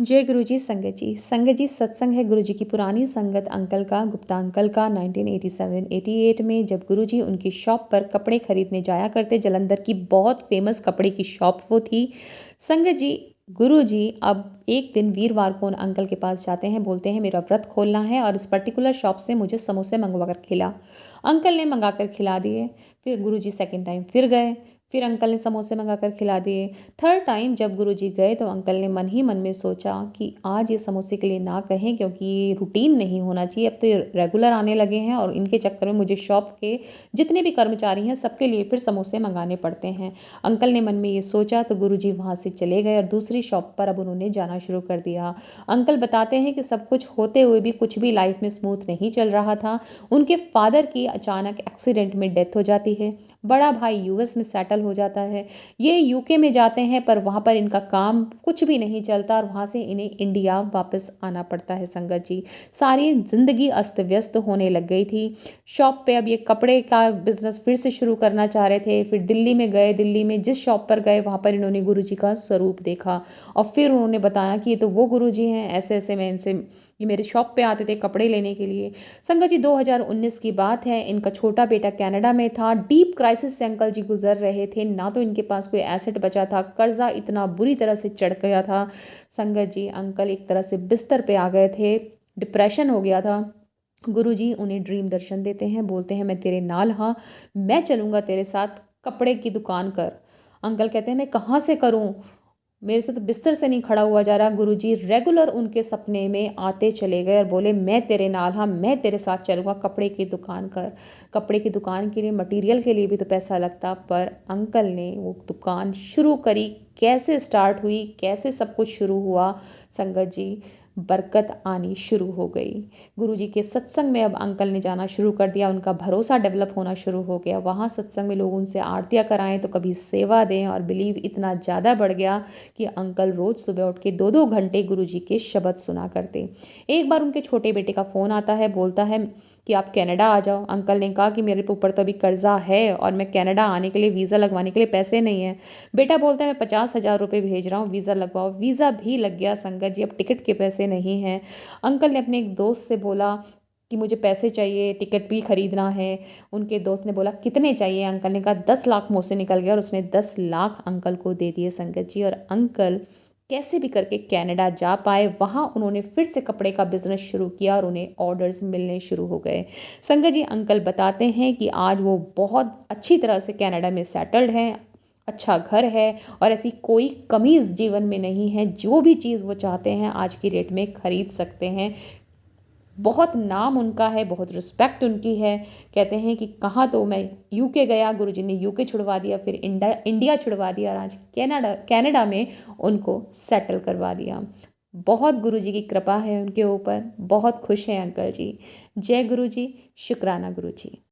जय गुरु जी। संगत जी सत्संग है गुरु जी की पुरानी संगत अंकल का, गुप्ता अंकल का। 1987-88 में जब गुरु जी उनकी शॉप पर कपड़े खरीदने जाया करते, जलंधर की बहुत फेमस कपड़े की शॉप वो थी। संगत जी, गुरु जी अब एक दिन वीरवार को उन अंकल के पास जाते हैं, बोलते हैं मेरा व्रत खोलना है और इस पर्टिकुलर शॉप से मुझे समोसे मंगवा कर खिला। अंकल ने मंगा कर खिला दिए। फिर गुरु जी सेकेंड टाइम फिर गए, फिर अंकल ने समोसे मंगा कर खिला दिए। थर्ड टाइम जब गुरुजी गए तो अंकल ने मन ही मन में सोचा कि आज ये समोसे के लिए ना कहें, क्योंकि ये रूटीन नहीं होना चाहिए। अब तो ये रेगुलर आने लगे हैं और इनके चक्कर में मुझे शॉप के जितने भी कर्मचारी हैं सबके लिए फिर समोसे मंगाने पड़ते हैं। अंकल ने मन में ये सोचा तो गुरुजी वहाँ से चले गए और दूसरी शॉप पर अब उन्होंने जाना शुरू कर दिया। अंकल बताते हैं कि सब कुछ होते हुए भी कुछ भी लाइफ में स्मूथ नहीं चल रहा था। उनके फादर की अचानक एक्सीडेंट में डेथ हो जाती है। बड़ा भाई यूएस में सेटल हो जाता है। ये यूके में जाते हैं पर वहाँ पर इनका काम कुछ भी नहीं चलता और वहाँ से इन्हें इंडिया वापस आना पड़ता है। संगत जी, सारी ज़िंदगी अस्त व्यस्त होने लग गई थी। शॉप पे अब ये कपड़े का बिजनेस फिर से शुरू करना चाह रहे थे। फिर दिल्ली में गए, दिल्ली में जिस शॉप पर गए वहाँ पर इन्होंने गुरुजी का स्वरूप देखा और फिर उन्होंने बताया कि ये तो वो गुरुजी हैं, ऐसे ऐसे मैं इनसे, ये मेरे शॉप पे आते थे कपड़े लेने के लिए। संगत जी, 2019 की बात है। इनका छोटा बेटा कनाडा में था। डीप क्राइसिस से अंकल जी गुजर रहे थे। ना तो इनके पास कोई एसेट बचा था, कर्जा इतना बुरी तरह से चढ़ गया था। संगत जी, अंकल एक तरह से बिस्तर पे आ गए थे, डिप्रेशन हो गया था। गुरु जी उन्हें ड्रीम दर्शन देते हैं, बोलते हैं मैं तेरे नाल हाँ, मैं चलूँगा तेरे साथ, कपड़े की दुकान कर। अंकल कहते हैं मैं कहाँ से करूँ, मेरे से तो बिस्तर से नहीं खड़ा हुआ जा रहा। गुरुजी रेगुलर उनके सपने में आते चले गए और बोले मैं तेरे नाल हाँ, मैं तेरे साथ चलूँगा, कपड़े की दुकान कर। कपड़े की दुकान के लिए, मटेरियल के लिए भी तो पैसा लगता, पर अंकल ने वो दुकान शुरू करी। कैसे स्टार्ट हुई, कैसे सब कुछ शुरू हुआ, संगत जी, बरकत आनी शुरू हो गई। गुरुजी के सत्संग में अब अंकल ने जाना शुरू कर दिया। उनका भरोसा डेवलप होना शुरू हो गया। वहाँ सत्संग में लोग उनसे आरतियाँ कराएं तो कभी सेवा दें, और बिलीव इतना ज़्यादा बढ़ गया कि अंकल रोज़ सुबह उठ के 2-2 घंटे गुरुजी के शब्द सुना करते। एक बार उनके छोटे बेटे का फ़ोन आता है, बोलता है कि आप कनाडा आ जाओ। अंकल ने कहा कि मेरे ऊपर तो अभी कर्जा है और मैं कनाडा आने के लिए, वीज़ा लगवाने के लिए पैसे नहीं है। बेटा बोलता है मैं 50,000 रुपये भेज रहा हूँ, वीज़ा लगवाओ। वीज़ा भी लग गया संगत जी, अब टिकट के पैसे नहीं हैं। अंकल ने अपने एक दोस्त से बोला कि मुझे पैसे चाहिए, टिकट भी खरीदना है। उनके दोस्त ने बोला कितने चाहिए, अंकल ने कहा 10 लाख मुँह से निकल गया और उसने 10 लाख अंकल को दे दिए संगत जी। और अंकल कैसे भी करके कनाडा जा पाए। वहाँ उन्होंने फिर से कपड़े का बिजनेस शुरू किया और उन्हें ऑर्डर्स मिलने शुरू हो गए। संगत जी, अंकल बताते हैं कि आज वो बहुत अच्छी तरह से कनाडा में सेटल्ड हैं, अच्छा घर है और ऐसी कोई कमी इस जीवन में नहीं है। जो भी चीज़ वो चाहते हैं आज की डेट में खरीद सकते हैं। बहुत नाम उनका है, बहुत रिस्पेक्ट उनकी है। कहते हैं कि कहाँ तो मैं यूके गया, गुरुजी ने यूके छुड़वा दिया, फिर इंडिया छुड़वा दिया और आज कनाडा कनाडा में उनको सेटल करवा दिया। बहुत गुरुजी की कृपा है उनके ऊपर। बहुत खुश हैं अंकल जी। जय गुरु जी, शुक्राना गुरु जी।